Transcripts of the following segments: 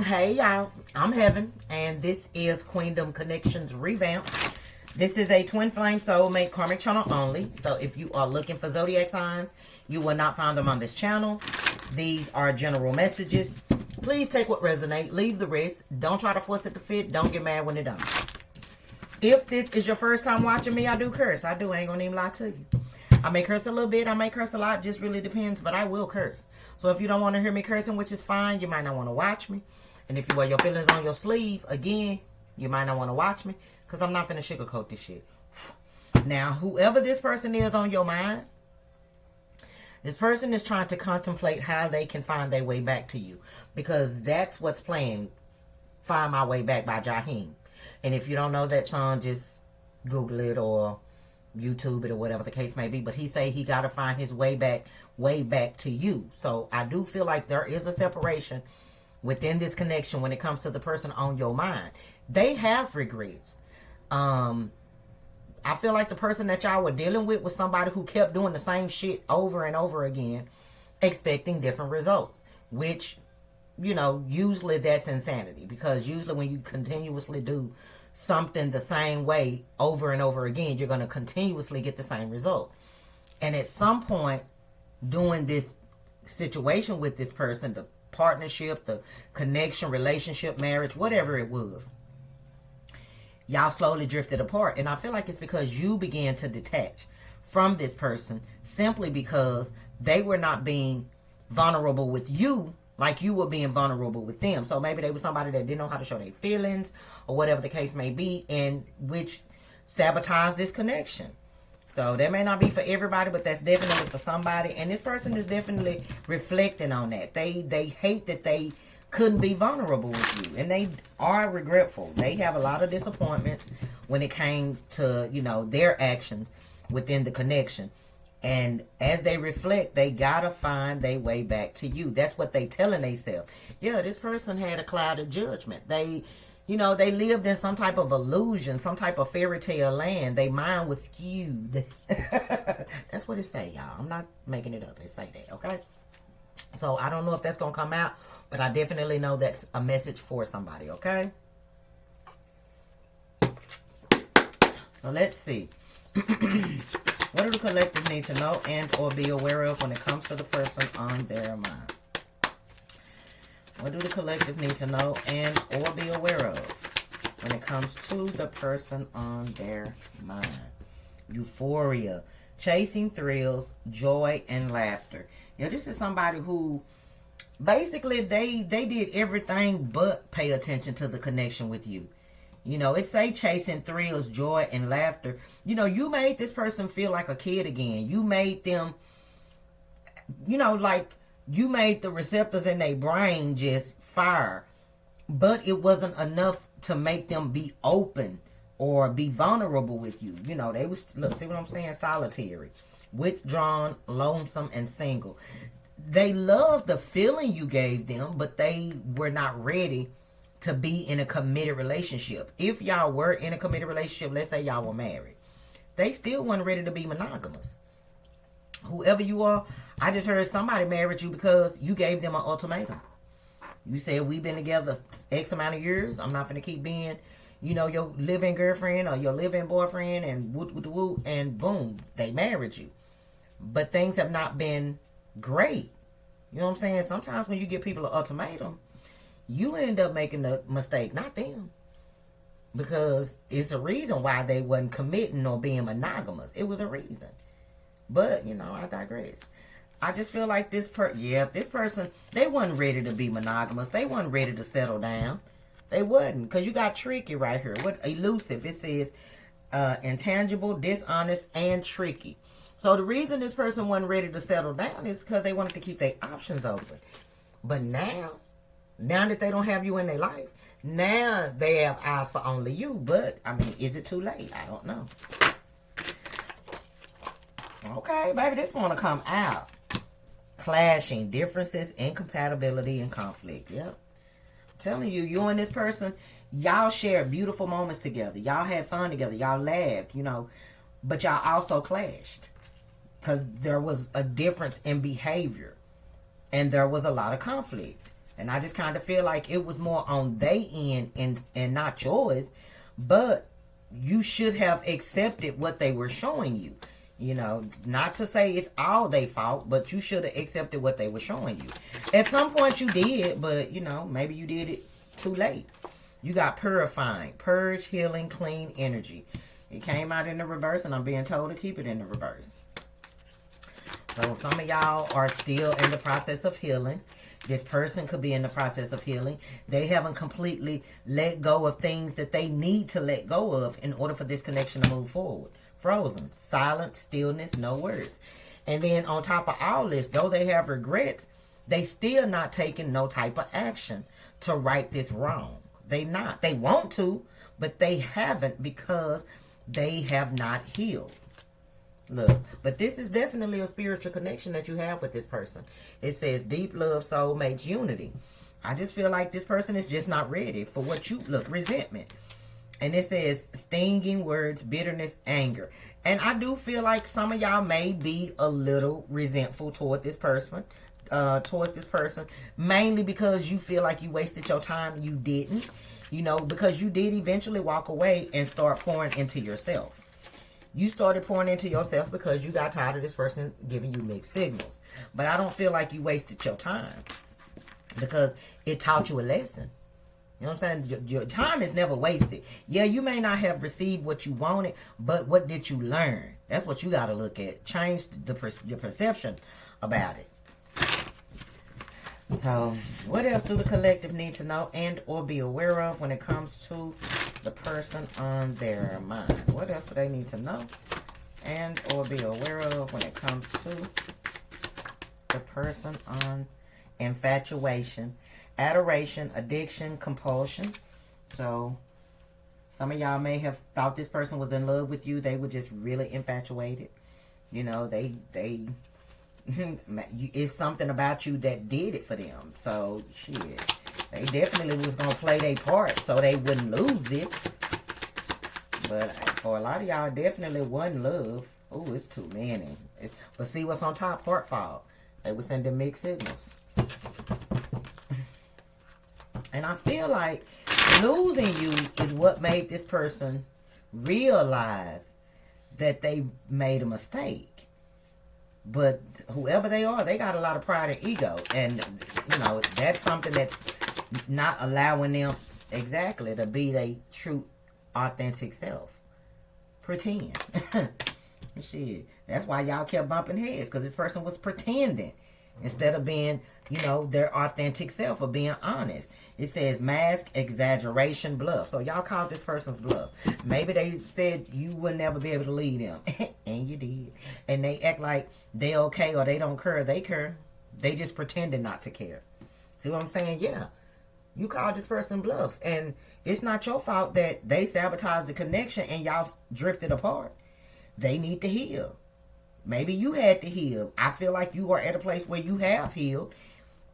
Hey y'all, I'm Heaven, and this is Queendom Connections Revamp. This is a twin flame soulmate karmic channel only. So if you are looking for zodiac signs, you will not find them on this channel. These are general messages. Please take what resonates, leave the rest. Don't try to force it to fit. Don't get mad when it don't. If this is your first time watching me, I do curse. I do. I ain't gonna even lie to you. I may curse a little bit. I may curse a lot. Just really depends. But I will curse. So if you don't want to hear me cursing, which is fine, you might not want to watch me. And if you wear your feelings on your sleeve, again, you might not want to watch me. Because I'm not finna sugarcoat this shit. Now, whoever this person is on your mind, this person is trying to contemplate how they can find their way back to you. Because that's what's playing Find My Way Back by Jaheim. And if you don't know that song, just Google it or YouTube it or whatever the case may be. But he say he got to find his way back to you. So I do feel like there is a separation within this connection when it comes to the person on your mind. They have regrets. I feel like the person that y'all were dealing with was somebody who kept doing the same shit over and over again, expecting different results, which, you know, usually that's insanity, because usually when you continuously do something the same way over and over again, you're going to continuously get the same result. And at some point, doing this situation with this person, the partnership, the connection, relationship, marriage, whatever it was, y'all slowly drifted apart. And I feel like it's because you began to detach from this person simply because they were not being vulnerable with you like you were being vulnerable with them. So maybe they were somebody that didn't know how to show their feelings or whatever the case may be, and which sabotaged this connection. So that may not be for everybody, but that's definitely for somebody. And this person is definitely reflecting on that. They hate that they couldn't be vulnerable with you. And they are regretful. They have a lot of disappointments when it came to, you know, their actions within the connection. And as they reflect, they gotta find their way back to you. That's what they telling themselves. Yeah, this person had a clouded judgment. They, you know, they lived in some type of illusion, some type of fairy tale land. Their mind was skewed. That's what it say, y'all. I'm not making it up. It say that, okay? So I don't know if that's going to come out, but I definitely know that's a message for somebody, okay? So let's see. What do the collective need to know and or be aware of when it comes to the person on their mind? What do the collective need to know and or be aware of when it comes to the person on their mind? Euphoria, chasing thrills, joy, and laughter. You know, this is somebody who basically they did everything but pay attention to the connection with you. You know, it say chasing thrills, joy, and laughter. You know, you made this person feel like a kid again. You made them, you know, like you made the receptors in their brain just fire. But it wasn't enough to make them be open or be vulnerable with you. You know, they was, look, see what I'm saying? Solitary, withdrawn, lonesome, and single. They loved the feeling you gave them, but they were not ready to be in a committed relationship. If y'all were in a committed relationship, let's say y'all were married, they still weren't ready to be monogamous. Whoever you are, I just heard somebody married you because you gave them an ultimatum. You said, we've been together X amount of years. I'm not going to keep being, you know, your live-in girlfriend or your live-in boyfriend, and woo, and boom, they married you. But things have not been great. You know what I'm saying? Sometimes when you give people an ultimatum, you end up making the mistake, not them. Because it's a reason why they wasn't committing or being monogamous. It was a reason. But, you know, I digress. I just feel like this person, they wasn't ready to be monogamous. They wasn't ready to settle down. They wasn't. Because you got tricky right here. What elusive? It says intangible, dishonest, and tricky. So the reason this person wasn't ready to settle down is because they wanted to keep their options open. But now that they don't have you in their life, now they have eyes for only you. But, I mean, is it too late? I don't know. Okay, baby, this want to come out. Clashing, differences, incompatibility, and conflict. Yep. I'm telling you, you and this person, y'all shared beautiful moments together. Y'all had fun together. Y'all laughed, you know. But y'all also clashed. Because there was a difference in behavior. And there was a lot of conflict. And I just kind of feel like it was more on their end and not yours. But you should have accepted what they were showing you. You know, not to say it's all their fault, but you should have accepted what they were showing you. At some point you did, but, you know, maybe you did it too late. You got purifying, purge, healing, clean energy. It came out in the reverse, and I'm being told to keep it in the reverse. So some of y'all are still in the process of healing. This person could be in the process of healing. They haven't completely let go of things that they need to let go of in order for this connection to move forward. Frozen, silent, stillness, no words. And then on top of all this, though they have regrets, they still not taking no type of action to right this wrong. They not. They want to, but they haven't because they have not healed. Look, but this is definitely a spiritual connection that you have with this person. It says deep love, soulmates, unity. I just feel like this person is just not ready for what you look, resentment. And it says stinging words, bitterness, anger. And I do feel like some of y'all may be a little resentful towards this person, mainly because you feel like you wasted your time. You didn't, you know, because you did eventually walk away and start pouring into yourself. You started pouring into yourself because you got tired of this person giving you mixed signals. But I don't feel like you wasted your time because it taught you a lesson. You know what I'm saying? Your time is never wasted. Yeah, you may not have received what you wanted, but what did you learn? That's what you got to look at. Change your perception about it. So, what else do the collective need to know and or be aware of when it comes to the person on their mind? What else do they need to know and or be aware of when it comes to the person on infatuation, adoration, addiction, compulsion? So, some of y'all may have thought this person was in love with you. They were just really infatuated. You know, they it's something about you that did it for them. So, shit. They definitely was going to play their part so they wouldn't lose this. But for a lot of y'all, definitely wasn't love. Oh, it's too many. But see what's on top? Heart fall. They were sending mixed signals. And I feel like losing you is what made this person realize that they made a mistake. But whoever they are, they got a lot of pride and ego. And, you know, that's something that's not allowing them exactly to be their true, authentic self. Pretend. Shit. That's why y'all kept bumping heads. Because this person was pretending. Instead of being, you know, their authentic self or being honest. It says mask, exaggeration, bluff. So y'all called this person's bluff. Maybe they said you would never be able to lead them. And you did. And they act like they okay or they don't care. They care. They just pretended not to care. See what I'm saying? Yeah. You called this person bluff. And it's not your fault that they sabotaged the connection and y'all drifted apart. They need to heal. Maybe you had to heal. I feel like you are at a place where you have healed.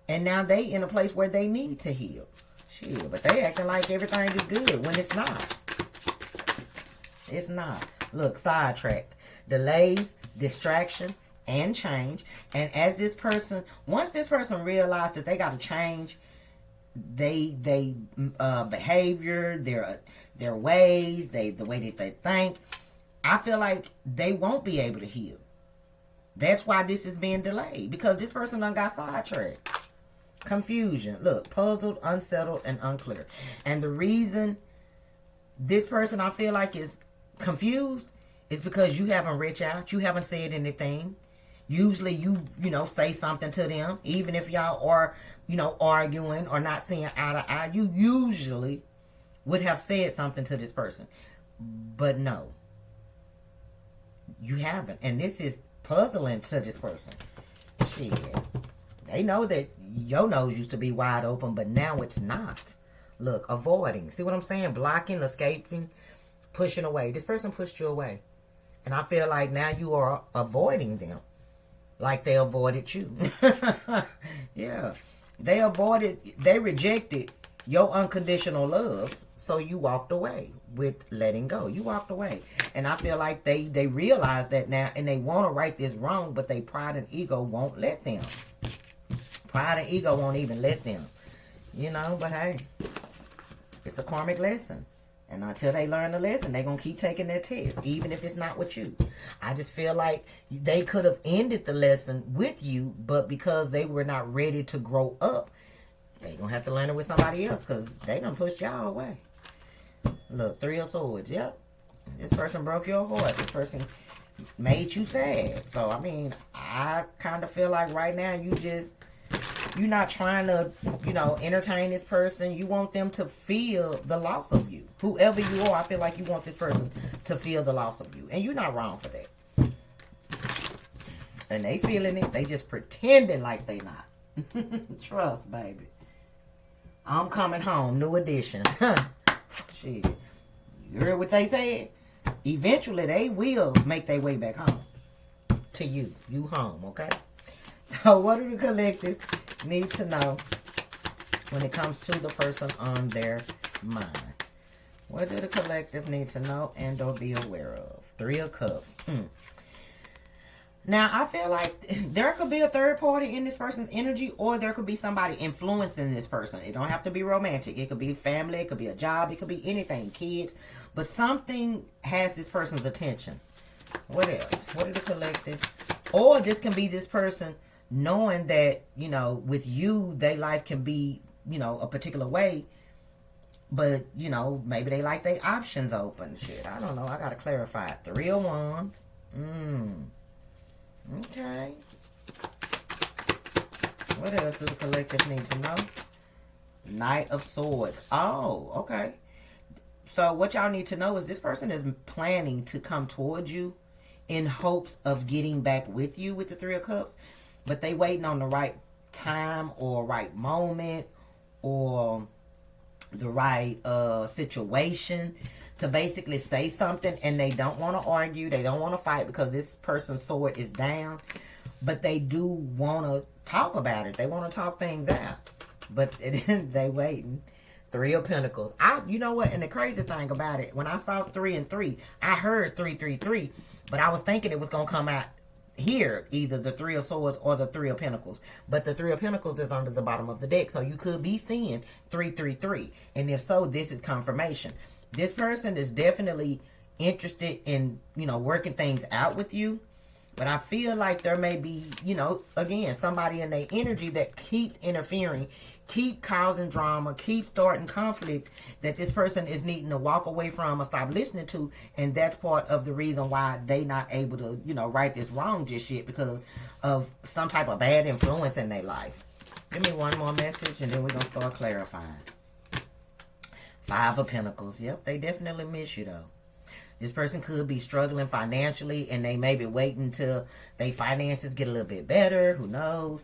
And now they in a place where they need to heal. Shit, but they acting like everything is good when it's not. It's not. Look, sidetracked. Delays, distraction, and change. And as this person, once this person realized that they got to change they behavior, their ways, the way that they think, I feel like they won't be able to heal. That's why this is being delayed. Because this person done got sidetracked. Confusion. Look, puzzled, unsettled, and unclear. And the reason this person I feel like is confused is because you haven't reached out. You haven't said anything. Usually you say something to them. Even if y'all are, arguing or not seeing eye to eye. You usually would have said something to this person. But no. You haven't. And this is puzzling to this person. Shit. They know that your nose used to be wide open, but now it's not. Look, avoiding. See what I'm saying? Blocking, escaping, pushing away. This person pushed you away. And I feel like now you are avoiding them. Like they avoided you. Yeah. They rejected your unconditional love. So you walked away with letting go. You walked away. And I feel like they realize that now. And they want to right this wrong. But they pride and ego won't let them. Pride and ego won't even let them. You know, but hey, it's a karmic lesson. And until they learn the lesson, they're going to keep taking their test, even if it's not with you. I just feel like they could have ended the lesson with you, but because they were not ready to grow up, they're going to have to learn it with somebody else because they done pushed y'all away. Look, 3 of Swords. Yep. This person broke your heart. This person made you sad. So, I mean, I kind of feel like right now you're not trying to, you know, entertain this person. You want them to feel the loss of you. Whoever you are, I feel like you want this person to feel the loss of you. And you're not wrong for that. And they feeling it. They just pretending like they not. Trust, baby. I'm coming home. New edition. Shit. You heard what they said? Eventually, they will make their way back home. To you. You home, okay? So, what do the collective need to know when it comes to the person on their mind? What do the collective need to know and or be aware of? 3 of Cups. Now, I feel like there could be a third party in this person's energy, or there could be somebody influencing this person. It don't have to be romantic. It could be family. It could be a job. It could be anything, kids. But something has this person's attention. What else? What are the collective? Or this can be this person knowing that, you know, with you, their life can be, you know, a particular way. But, you know, maybe they like their options open. Shit, I don't know. I got to clarify it. 3 of Wands. Okay. What else does the collective need to know? Knight of Swords. Oh, okay. So what y'all need to know is this person is planning to come towards you in hopes of getting back with you with the 3 of Cups. But they waiting on the right time or right moment or the right situation to basically say something, and they don't want to argue. They don't want to fight because this person's sword is down. But they do want to talk about it. They want to talk things out. But they waiting. 3 of Pentacles. You know what? And the crazy thing about it, when I saw 3 and 3, I heard 333, but I was thinking it was going to come out here, either the 3 of Swords or the 3 of Pentacles. But the 3 of Pentacles is under the bottom of the deck, so you could be seeing 333. And if so, this is confirmation. This person is definitely interested in, you know, working things out with you. But I feel like there may be, you know, again, somebody in their energy that keeps interfering, keep causing drama, keep starting conflict that this person is needing to walk away from or stop listening to. And that's part of the reason why they not able to, you know, right this wrong just yet, because of some type of bad influence in their life. Give me one more message and then we're going to start clarifying. 5 of Pentacles. Yep, they definitely miss you though. This person could be struggling financially and they may be waiting till their finances get a little bit better. Who knows?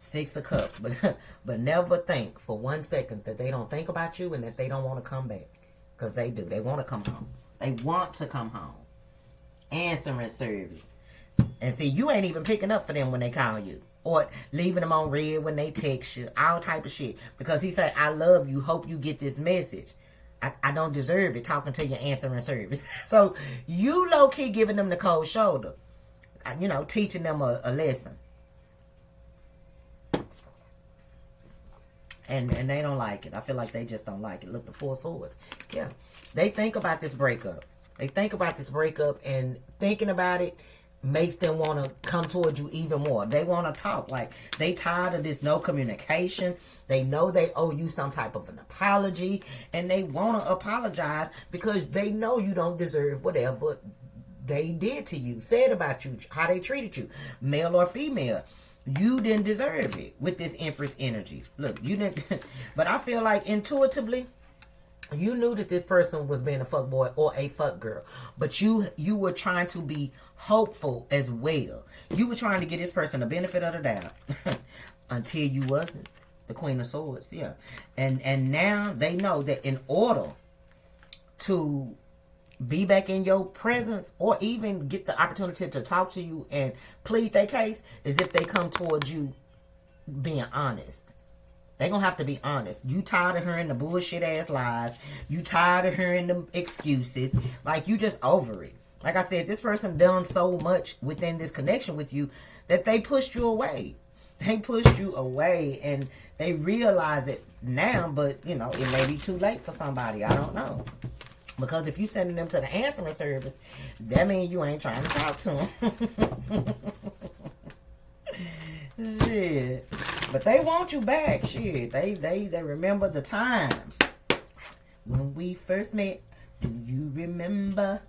6 of Cups. But never think for 1 second that they don't think about you and that they don't want to come back. Because they do. They want to come home. They want to come home. Answering service. And see, you ain't even picking up for them when they call you. Or leaving them on red when they text you. All type of shit. Because he said, I love you. Hope you get this message. I don't deserve it talking to your answering service. So you low-key giving them the cold shoulder. You know, teaching them a lesson. And they don't like it. I feel like they just don't like it. Look, the 4 of Swords. Yeah. They think about this breakup. They think about this breakup, and thinking about it makes them want to come towards you even more. They want to talk. Like, they tired of this no communication. They know they owe you some type of an apology, and they want to apologize because they know you don't deserve whatever they did to you, said about you, how they treated you, male or female. You didn't deserve it with this Empress energy. Look, you didn't. But I feel like intuitively, you knew that this person was being a fuck boy or a fuck girl. But you were trying to be hopeful as well. You were trying to give this person the benefit of the doubt. Until you wasn't. The Queen of Swords, yeah. And now they know that in order to be back in your presence or even get the opportunity to talk to you and plead their case is if they come towards you being honest. They're going to have to be honest. You tired of hearing the bullshit ass lies. You tired of hearing the excuses. Like, you just over it. Like I said, this person done so much within this connection with you that they pushed you away. They pushed you away and they realize that now, but, you know, it may be too late for somebody. I don't know. Because if you sending them to the answering service, that means you ain't trying to talk to them. Shit. But they want you back. Shit. They remember the times when we first met. Do you remember?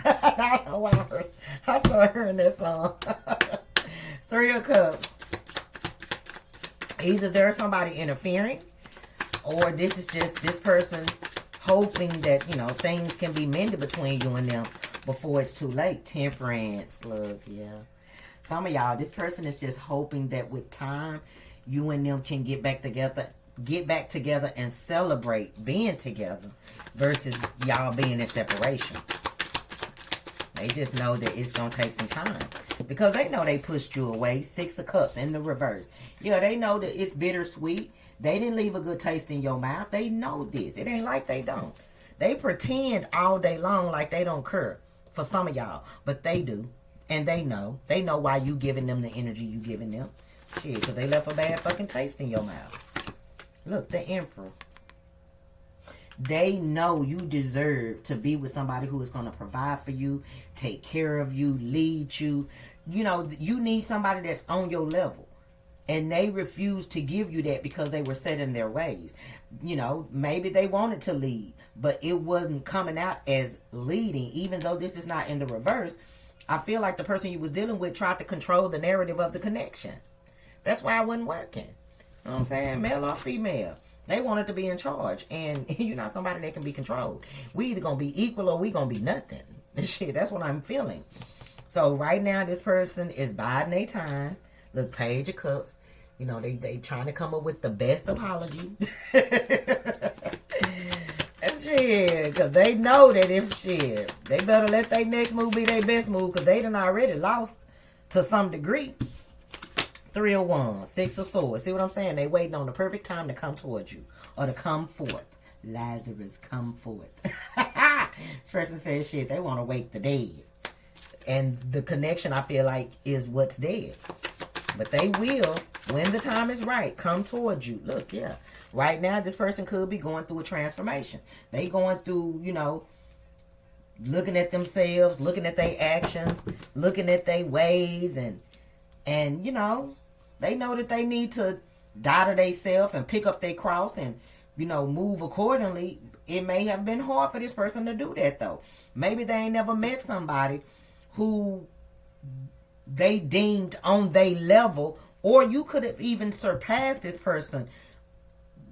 I don't know why I started hearing that song. Three of Cups. Either there's somebody interfering, or this is just this person hoping that, you know, things can be mended between you and them before it's too late. Temperance. Look, yeah. Some of y'all, this person is just hoping that with time, you and them can get back together and celebrate being together versus y'all being in separation. They just know that it's going to take some time. Because they know they pushed you away. Six of Cups in the reverse. Yeah, they know that it's bittersweet. They didn't leave a good taste in your mouth. They know this. It ain't like they don't. They pretend all day long like they don't care for some of y'all. But they do. And they know. They know why you giving them the energy you giving them. Shit, because they left a bad fucking taste in your mouth. Look, the Emperor. They know you deserve to be with somebody who is going to provide for you, take care of you, lead you. You know, you need somebody that's on your level. And they refuse to give you that because they were set in their ways. You know, maybe they wanted to lead, but it wasn't coming out as leading. Even though this is not in the reverse, I feel like the person you was dealing with tried to control the narrative of the connection. That's why it wasn't working. You know what I'm saying? Male or female. They wanted to be in charge. And you're not somebody that can be controlled. We either going to be equal or we going to be nothing. Shit, that's what I'm feeling. So right now, this person is biding their time. Look, Page of Cups. You know, they trying to come up with the best apology. Shit, because they know that if shit, they better let their next move be their best move, because they done already lost to some degree. Three of Wands, Six of Swords. See what I'm saying? They waiting on the perfect time to come towards you or to come forth. Lazarus, come forth. This person says shit, they want to wake the dead. And the connection, I feel like, is what's dead. But they will, when the time is right, come towards you. Look, yeah. Right now, this person could be going through a transformation. They going through, you know, looking at themselves, looking at their actions, looking at their ways, and you know, they know that they need to die to themselves and pick up their cross and, you know, move accordingly. It may have been hard for this person to do that, though. Maybe they ain't never met somebody who they deemed on their level, or you could have even surpassed this person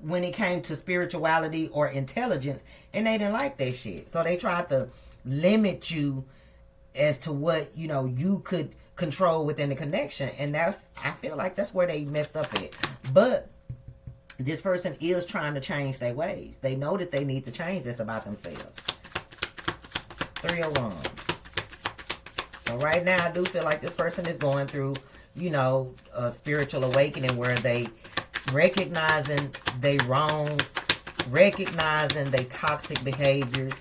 when it came to spirituality or intelligence, and they didn't like that shit. So they tried to limit you as to what, you know, you could control within the connection. And that's, I feel like that's where they messed up at. But this person is trying to change their ways. They know that they need to change this about themselves. Three of Wands. So right now, I do feel like this person is going through, you know, a spiritual awakening where they recognizing they wrongs, recognizing they toxic behaviors,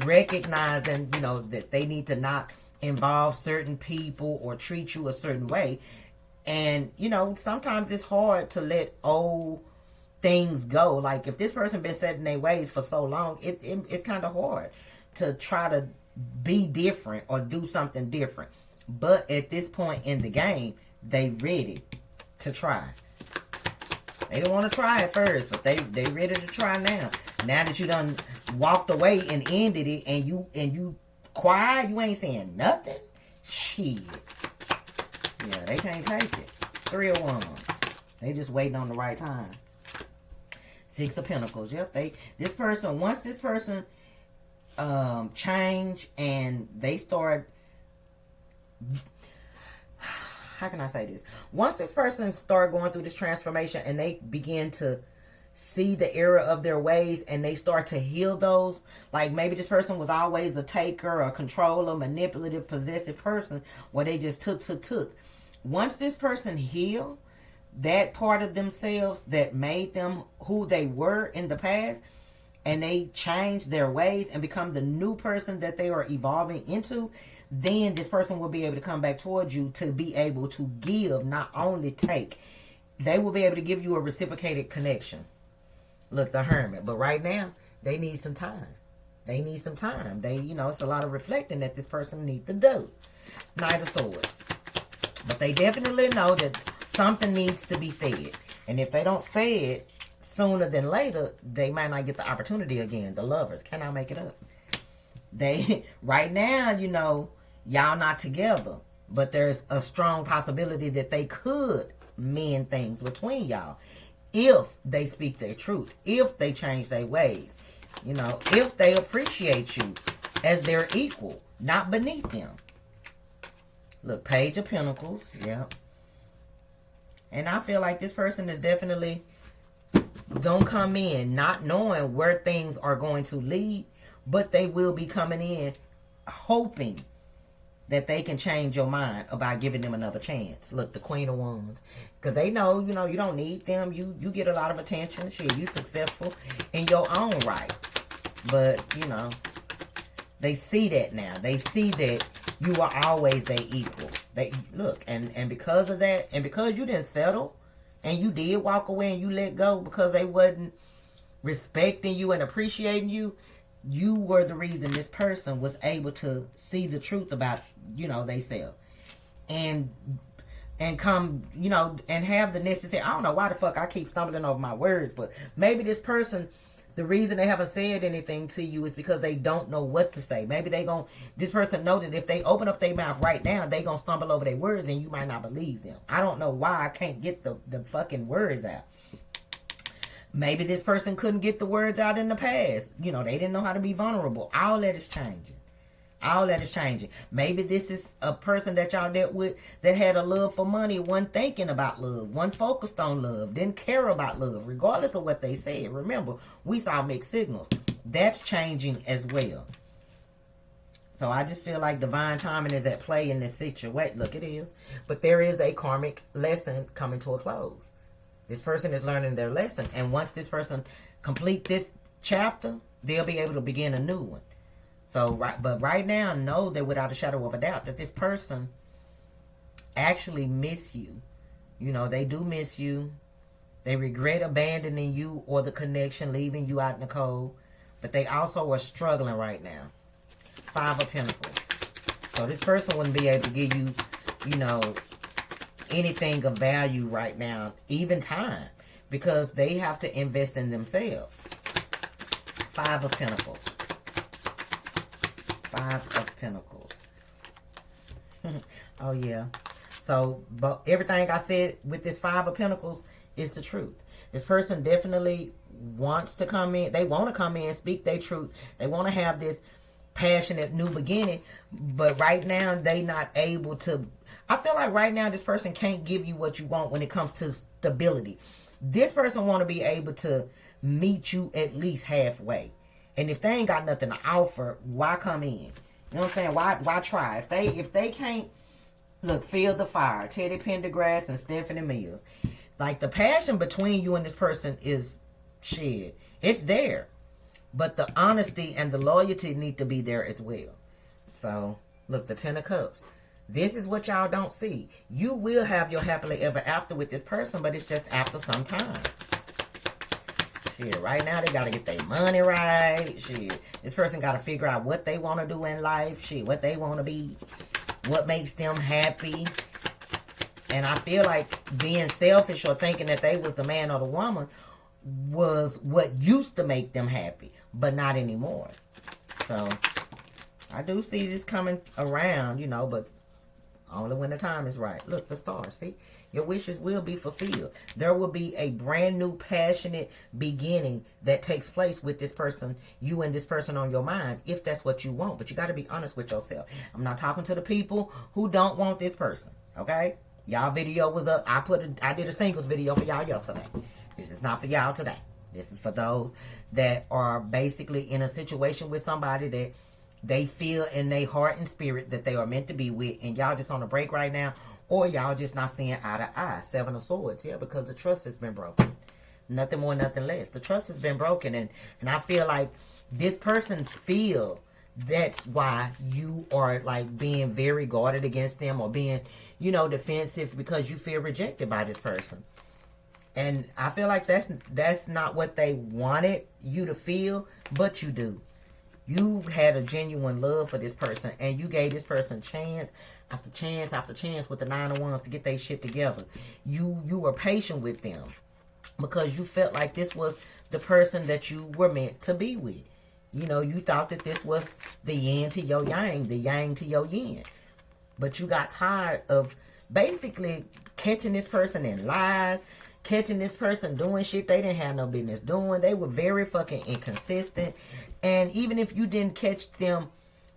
recognizing, you know, that they need to not involve certain people or treat you a certain way. And, you know, sometimes it's hard to let old things go. Like, if this person been set in their ways for so long, it's kind of hard to try to be different or do something different. But at this point in the game, they ready to try. They don't want to try it first, but they ready to try now. Now that you done walked away and ended it, and you quiet, you ain't saying nothing. Shit. Yeah, they can't take it. Three of Wands. They just waiting on the right time. Six of Pentacles. Yep. Once this person change and they start, how can I say this? Once this person start going through this transformation and they begin to see the error of their ways and they start to heal those, like maybe this person was always a taker, a controller, manipulative, possessive person where they just took. Once this person heal that part of themselves that made them who they were in the past, and they change their ways and become the new person that they are evolving into, then this person will be able to come back towards you to be able to give, not only take. They will be able to give you a reciprocated connection. Look, the Hermit. But right now, they need some time. They need some time. It's a lot of reflecting that this person needs to do. Knight of Swords. But they definitely know that something needs to be said. And if they don't say it sooner than later, they might not get the opportunity again. The Lovers. Can I make it up? Right now, y'all not together. But there's a strong possibility that they could mend things between y'all. If they speak their truth. If they change their ways. If they appreciate you as their equal. Not beneath them. Look, Page of Pentacles. Yeah. And I feel like this person is definitely going to come in not knowing where things are going to lead. But they will be coming in hoping that they can change your mind about giving them another chance. Look, the Queen of Wands. Because they know, you don't need them. You get a lot of attention. Shit, you successful in your own right. But, they see that now. They see that you are always their equal. Look, and because of that, and because you didn't settle, and you did walk away and you let go because they wasn't respecting you and appreciating you, you were the reason this person was able to see the truth about, they self. And come, and have the necessary, I don't know why the fuck I keep stumbling over my words, but maybe this person, the reason they haven't said anything to you is because they don't know what to say. Maybe this person know that if they open up their mouth right now, they gonna stumble over their words and you might not believe them. I don't know why I can't get the fucking words out. Maybe this person couldn't get the words out in the past. They didn't know how to be vulnerable. All that is changing. All that is changing. Maybe this is a person that y'all dealt with that had a love for money, wasn't thinking about love, wasn't focused on love, didn't care about love, regardless of what they said. Remember, we saw mixed signals. That's changing as well. So I just feel like divine timing is at play in this situation. Look, it is. But there is a karmic lesson coming to a close. This person is learning their lesson. And once this person complete this chapter, they'll be able to begin a new one. But right now, know that without a shadow of a doubt that this person actually miss you. They do miss you. They regret abandoning you or the connection, leaving you out in the cold. But they also are struggling right now. 5 of Pentacles. So this person wouldn't be able to give you, anything of value right now, even time, because they have to invest in themselves. 5 of Pentacles. 5 of Pentacles. Oh, yeah. So, but everything I said with this 5 of Pentacles is the truth. This person definitely wants to come in. They want to come in, speak their truth. They want to have this passionate new beginning. But right now, they not able to. I feel like right now, this person can't give you what you want when it comes to stability. This person want to be able to meet you at least halfway. And if they ain't got nothing to offer, why come in? You know what I'm saying? Why try? If they can't, look, feel the fire. Teddy Pendergrass and Stephanie Mills. Like, the passion between you and this person is shit. It's there. But the honesty and the loyalty need to be there as well. So, look, the 10 of Cups. This is what y'all don't see. You will have your happily ever after with this person, but it's just after some time. Shit, right now they gotta get their money right. Shit, this person gotta figure out what they want to do in life. Shit, what they want to be, what makes them happy. And I feel like being selfish or thinking that they was the man or the woman was what used to make them happy, but not anymore. So I do see this coming around, but only when the time is right. Look, the stars, see? Your wishes will be fulfilled. There will be a brand new, passionate beginning that takes place with this person, you and this person on your mind, if that's what you want. But you got to be honest with yourself. I'm not talking to the people who don't want this person, okay? Y'all video was up. I did a singles video for y'all yesterday. This is not for y'all today. This is for those that are basically in a situation with somebody that they feel in their heart and spirit that they are meant to be with, and y'all just on a break right now, or y'all just not seeing eye to eye. 7 of Swords, yeah, because the trust has been broken. Nothing more, nothing less. The trust has been broken, and I feel like this person feel that's why you are like being very guarded against them or being, defensive because you feel rejected by this person. And I feel like that's not what they wanted you to feel, but you do. You had a genuine love for this person, and you gave this person chance after chance after chance with the 9 of Wands to get their shit together. You were patient with them because you felt like this was the person that you were meant to be with. You know, you thought that this was the yin to your yang, the yang to your yin. But you got tired of basically catching this person in lies, catching this person doing shit they didn't have no business doing. They were very fucking inconsistent. And even if you didn't catch them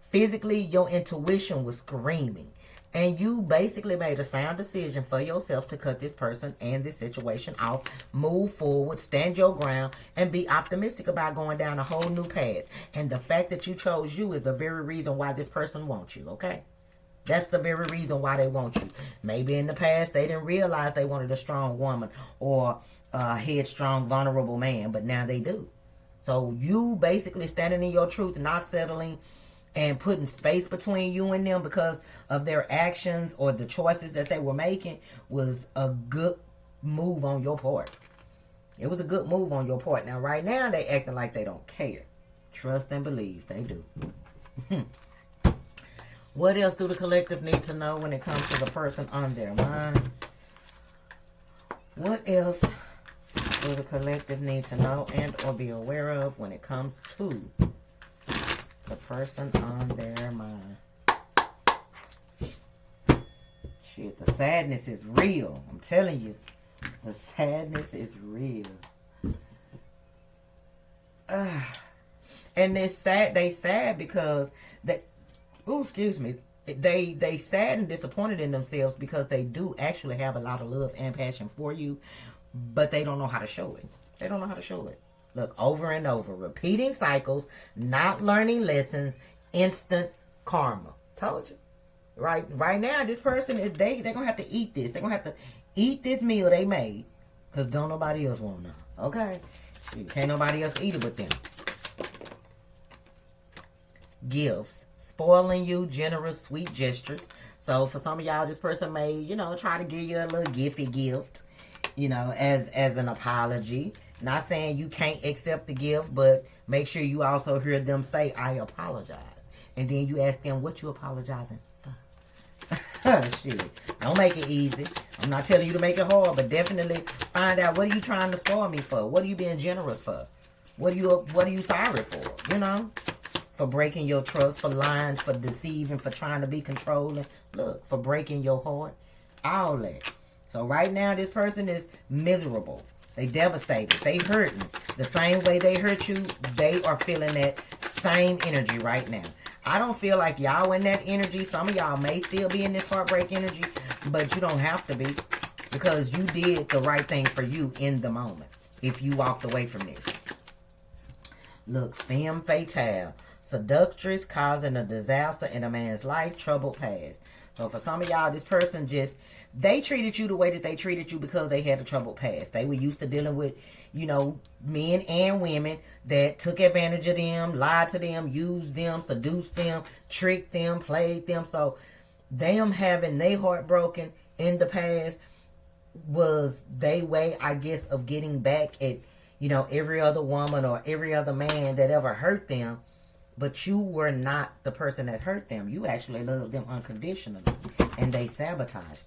physically, your intuition was screaming. And you basically made a sound decision for yourself to cut this person and this situation off, move forward, stand your ground, and be optimistic about going down a whole new path. And the fact that you chose you is the very reason why this person wants you, okay? That's the very reason why they want you. Maybe in the past they didn't realize they wanted a strong woman or a headstrong, vulnerable man, but now they do. So you basically standing in your truth, not settling, and putting space between you and them because of their actions or the choices that they were making was a good move on your part. It was a good move on your part. Now, right now, they acting like they don't care. Trust and believe. They do. What else do the collective need to know when it comes to the person on their mind? What else do the collective need to know and or be aware of when it comes to the person on their mind? Shit, the sadness is real. I'm telling you. The sadness is real. And they sad because they, excuse me. They sad and disappointed in themselves because they do actually have a lot of love and passion for you, but they don't know how to show it. They don't know how to show it. Look, over and over. Repeating cycles, not learning lessons, instant karma. Told you. Right now, this person, they're going to have to eat this. They're going to have to eat this meal they made because don't nobody else want none. Okay? Can't nobody else eat it but them. Gifts. Spoiling you, generous, sweet gestures. So for some of y'all, this person may, try to give you a little gifty gift, as an apology. Not saying you can't accept the gift, but make sure you also hear them say, I apologize. And then you ask them, what you apologizing for? Shit. Don't make it easy. I'm not telling you to make it hard, but definitely find out, what are you trying to spoil me for? What are you being generous for? What are you sorry for? For breaking your trust, for lying, for deceiving, for trying to be controlling. Look, for breaking your heart. All that. So right now, this person is miserable. They devastated. They hurting. The same way they hurt you, they are feeling that same energy right now. I don't feel like y'all in that energy. Some of y'all may still be in this heartbreak energy, but you don't have to be because you did the right thing for you in the moment if you walked away from this. Look, femme fatale. Seductress causing a disaster in a man's life, troubled past. So for some of y'all, this person they treated you the way that they treated you because they had a troubled past. They were used to dealing with, men and women that took advantage of them, lied to them, used them, seduced them, tricked them, played them. So them having their heart broken in the past was their way, I guess, of getting back at, every other woman or every other man that ever hurt them. But you were not the person that hurt them. You actually loved them unconditionally. And they sabotaged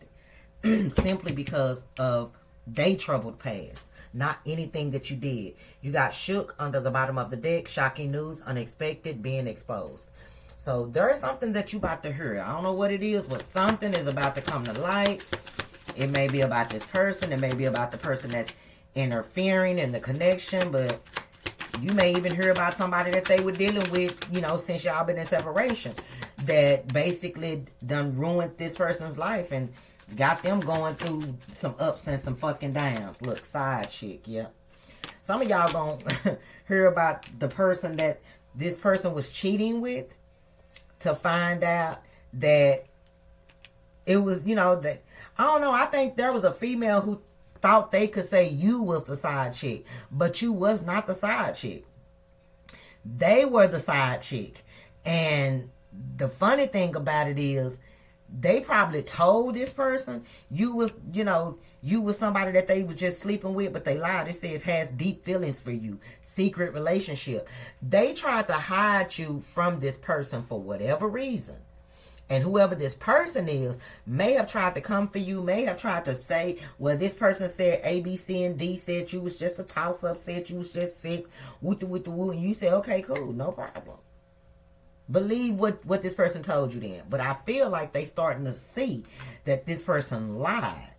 it. Simply because of their troubled past. Not anything that you did. You got shook under the bottom of the deck. Shocking news. Unexpected. Being exposed. So there is something that you about to hear. I don't know what it is. But something is about to come to light. It may be about this person. It may be about the person that's interfering in the connection. But you may even hear about somebody that they were dealing with, since y'all been in separation, that basically done ruined this person's life and got them going through some ups and some fucking downs. Look, side chick, yeah. Some of y'all gonna hear about the person that this person was cheating with to find out that it was, that, I don't know, I think there was a female who thought they could say you was the side chick, but you was not the side chick. They were the side chick. And the funny thing about it is they probably told this person you was, you was somebody that they was just sleeping with, but they lied. It says has deep feelings for you, secret relationship. They tried to hide you from this person for whatever reason. And whoever this person is may have tried to come for you, may have tried to say, well, this person said A, B, C, and D, said you was just a toss-up, said you was just sick, with the woo, and you say, okay, cool, no problem. Believe what this person told you then. But I feel like they starting to see that this person lied,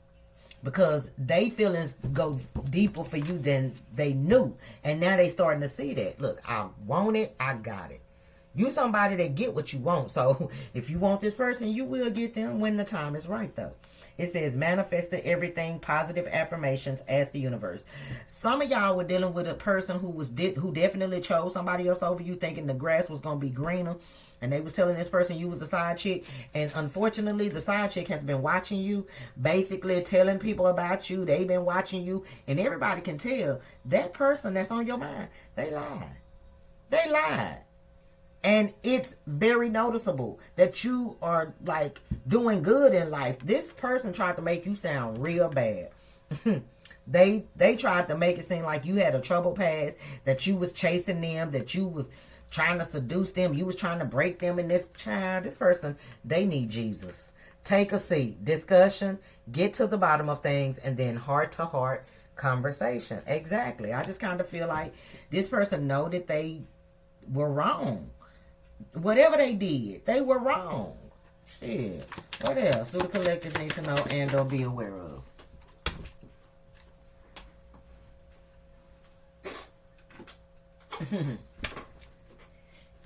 because they feelings go deeper for you than they knew. And now they starting to see that. Look, I want it, I got it. You somebody that get what you want. So if you want this person, you will get them when the time is right, though. It says manifested everything, positive affirmations, ask the universe. Some of y'all were dealing with a person who definitely chose somebody else over you, thinking the grass was going to be greener. And they was telling this person you was a side chick. And unfortunately, the side chick has been watching you, basically telling people about you. They've been watching you. And everybody can tell that person that's on your mind, they lied. They lied. And it's very noticeable that you are like doing good in life. This person tried to make you sound real bad. They tried to make it seem like you had a troubled past, that you was chasing them, that you was trying to seduce them, you was trying to break them. In this person, they need Jesus. Take a seat, discussion, get to the bottom of things, and then heart-to-heart conversation. Exactly. I just kind of feel like this person know that they were wrong. Whatever they did, they were wrong. Shit. What else do the collective need to know and or be aware of?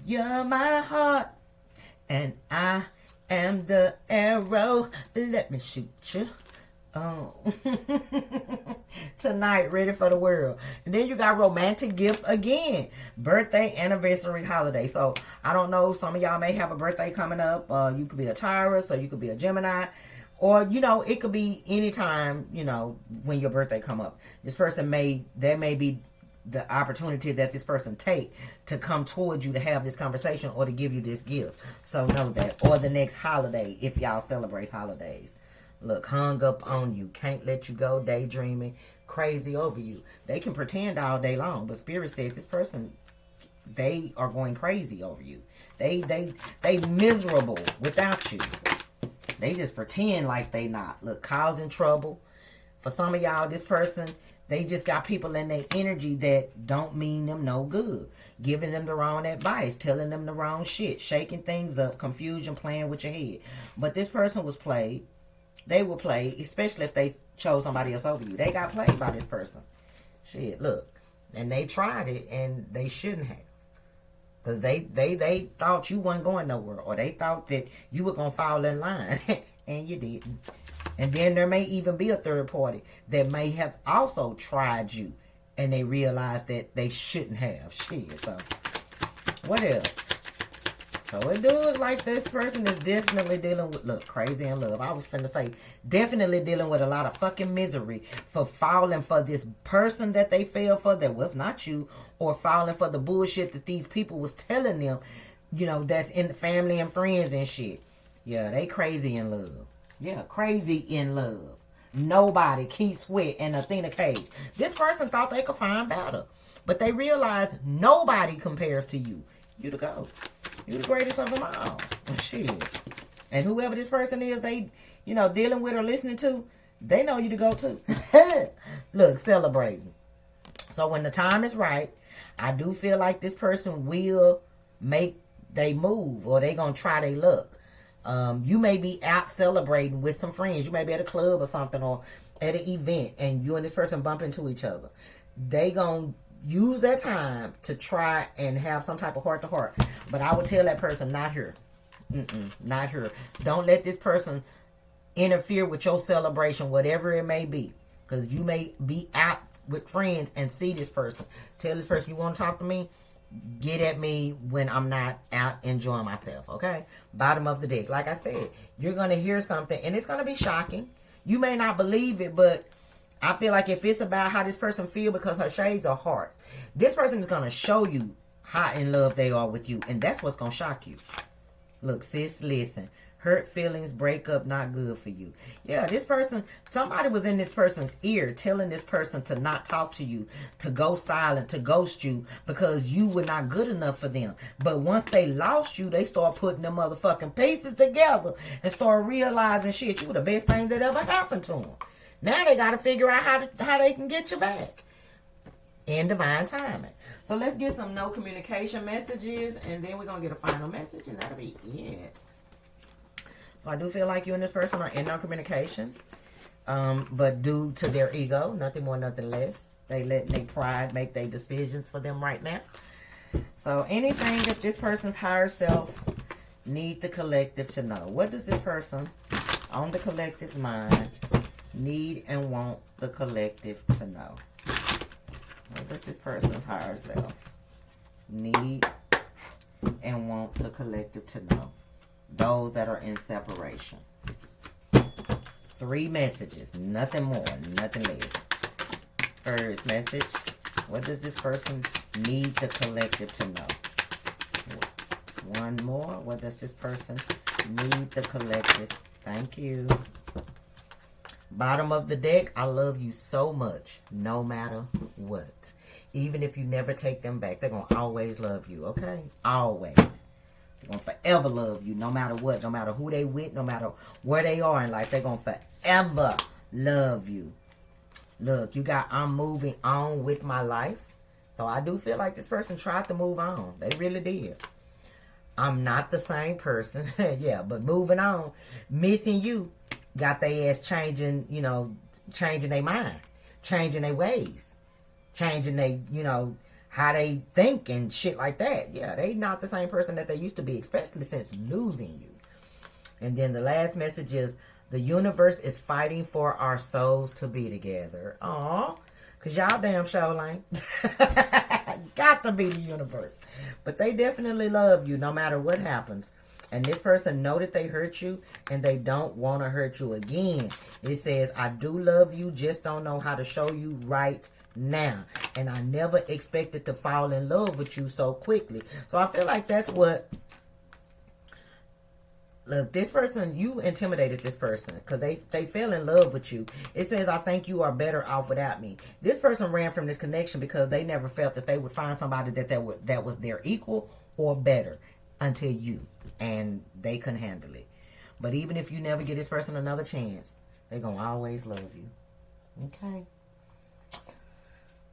You're my heart, and I am the arrow. Let me shoot you. Oh. Tonight, ready for the world. And then you got romantic gifts again. Birthday, anniversary, holiday. So I don't know, some of y'all may have a birthday coming up. You could be a Taurus, or you could be a Gemini, or it could be anytime, when your birthday come up. This person there may be the opportunity that this person take to come towards you to have this conversation or to give you this gift. So know that. Or the next holiday, if y'all celebrate holidays. Look, hung up on you, can't let you go, daydreaming, crazy over you. They can pretend all day long, but Spirit said this person, they are going crazy over you. They miserable without you. They just pretend like they not. Look, causing trouble. For some of y'all, this person, they just got people in their energy that don't mean them no good. Giving them the wrong advice, telling them the wrong shit, shaking things up, confusion, playing with your head. But this person was played. They will play, especially if they chose somebody else over you. They got played by this person. Shit, look. And they tried it, and they shouldn't have. Because they thought you weren't going nowhere. Or they thought that you were going to fall in line. And you didn't. And then there may even be a third party that may have also tried you. And they realized that they shouldn't have. Shit, so. What else? So it do look like this person is definitely dealing with, look, crazy in love. I was finna say, definitely dealing with a lot of fucking misery for falling for this person that they fell for that was not you, or falling for the bullshit that these people was telling them, that's in the family and friends and shit. Yeah, they crazy in love. Yeah, crazy in love. Nobody, Keith Sweat and Athena Cage. This person thought they could find better, but they realized nobody compares to you. You the GOAT. You the greatest of them all. Shit. And whoever this person is, they, dealing with or listening to, they know you to go too. Look, celebrating. So when the time is right, I do feel like this person will make they move, or they gonna try their luck. You may be out celebrating with some friends. You may be at a club or something, or at an event, and you and this person bump into each other. They gonna use that time to try and have some type of heart-to-heart. But I would tell that person, not here. Not here. Don't let this person interfere with your celebration, whatever it may be. Because you may be out with friends and see this person. Tell this person, you want to talk to me? Get at me when I'm not out enjoying myself, okay? Bottom of the deck. Like I said, you're going to hear something, and it's going to be shocking. You may not believe it, but I feel like if it's about how this person feel, because her shades are hearts, this person is going to show you how in love they are with you. And that's what's going to shock you. Look, sis, listen. Hurt feelings, breakup, not good for you. Yeah, this person, somebody was in this person's ear telling this person to not talk to you, to go silent, to ghost you because you were not good enough for them. But once they lost you, they start putting them motherfucking pieces together and start realizing, shit, you were the best thing that ever happened to them. Now they got to figure out how they can get you back in divine timing. So let's get some no communication messages, and then we're going to get a final message, and that'll be it. So I do feel like you and this person are in no communication, but due to their ego, nothing more, nothing less. They let their pride make their decisions for them right now. So anything that this person's higher self need the collective to know. What does this person on the collective's mind need and want the collective to know? What does this person's higher self need and want the collective to know? Those that are in separation. 3 messages. Nothing more, nothing less. First message. What does this person need the collective to know? 1 more. What does this person need the collective? Thank you. Bottom of the deck. I love you so much, no matter what. Even if you never take them back, they're going to always love you, okay? Always. They're going to forever love you, no matter what, no matter who they with, no matter where they are in life. They're going to forever love you. Look, you got, I'm moving on with my life. So I do feel like this person tried to move on. They really did. I'm not the same person. Yeah, but moving on. Missing you. Got their ass changing, you know, changing their mind. Changing their ways. Changing their, you know, how they think and shit like that. Yeah, they not the same person that they used to be, especially since losing you. And then the last message is, the universe is fighting for our souls to be together. Aw, because y'all damn sure ain't. Got to be the universe. But they definitely love you no matter what happens. And this person know that they hurt you and they don't want to hurt you again. It says, I do love you, just don't know how to show you right now. And I never expected to fall in love with you so quickly. So I feel like that's what... Look, this person, you intimidated this person because they fell in love with you. It says, I think you are better off without me. This person ran from this connection because they never felt that they would find somebody that was their equal or better until you. And they couldn't handle it. But even if you never give this person another chance, they're going to always love you. Okay.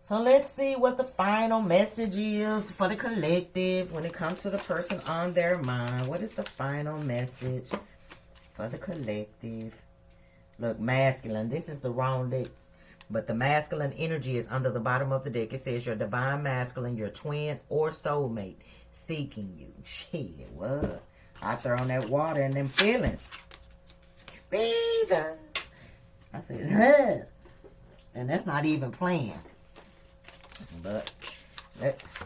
So let's see what the final message is for the collective when it comes to the person on their mind. What is the final message for the collective? Look, masculine. This is the wrong deck. But the masculine energy is under the bottom of the deck. It says your divine masculine, your twin or soulmate seeking you. Shit, what? I throw on that water and them feelings. Reasons. I said, huh. And that's not even playing. But,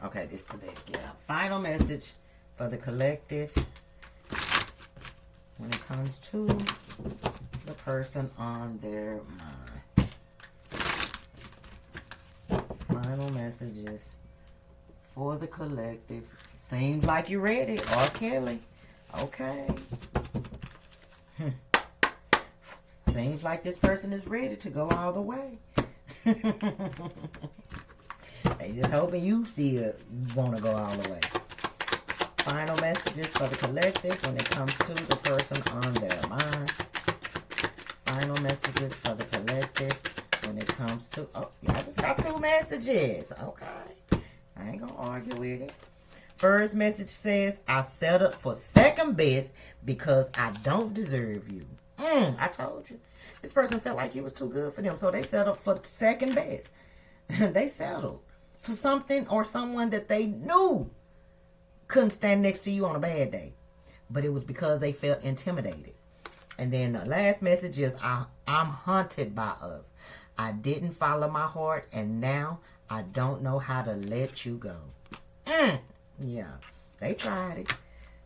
okay, this is the deck. Yeah. Final message for the collective when it comes to the person on their mind. Final messages for the collective. Seems like you ready. R. Kelly. Okay. Seems like this person is ready to go all the way. They just hoping you still want to go all the way. Final messages for the collective when it comes to the person on their mind. Final messages for the collective when it comes to... Oh, I just got 2 messages. Okay. I ain't going to argue with it. First message says, I settled for second best because I don't deserve you. I told you. This person felt like you was too good for them, so they settled for second best. They settled for something or someone that they knew couldn't stand next to you on a bad day. But it was because they felt intimidated. And then the last message is, I'm haunted by us. I didn't follow my heart, and now I don't know how to let you go. Yeah, they tried it.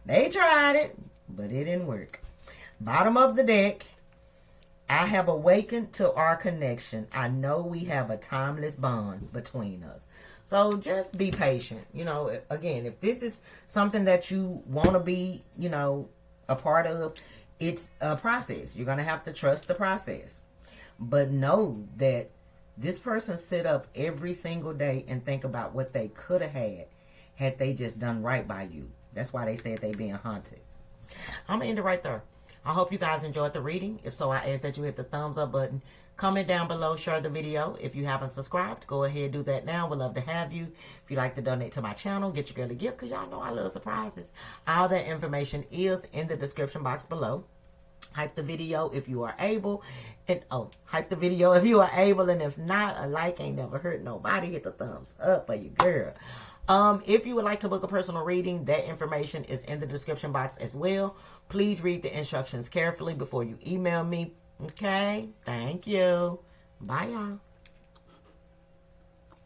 They tried it, but it didn't work. Bottom of the deck. I have awakened to our connection. I know we have a timeless bond between us. So just be patient. You know, again, if this is something that you want to be, you know, a part of, it's a process. You're going to have to trust the process. But know that this person sit up every single day and think about what they could have had they just done right by you. That's why they said they being haunted. I'm going to end it right there. I hope you guys enjoyed the reading. If so, I ask that you hit the thumbs up button. Comment down below, share the video. If you haven't subscribed, go ahead and do that now. We'd love to have you. If you'd like to donate to my channel, get your girl a gift, because y'all know I love surprises. All that information is in the description box below. Hype the video if you are able. And hype the video if you are able. And if not, a like ain't never hurt nobody. Hit the thumbs up for your girl. If you would like to book a personal reading, that information is in the description box as well. Please read the instructions carefully before you email me. Okay? Thank you. Bye, y'all.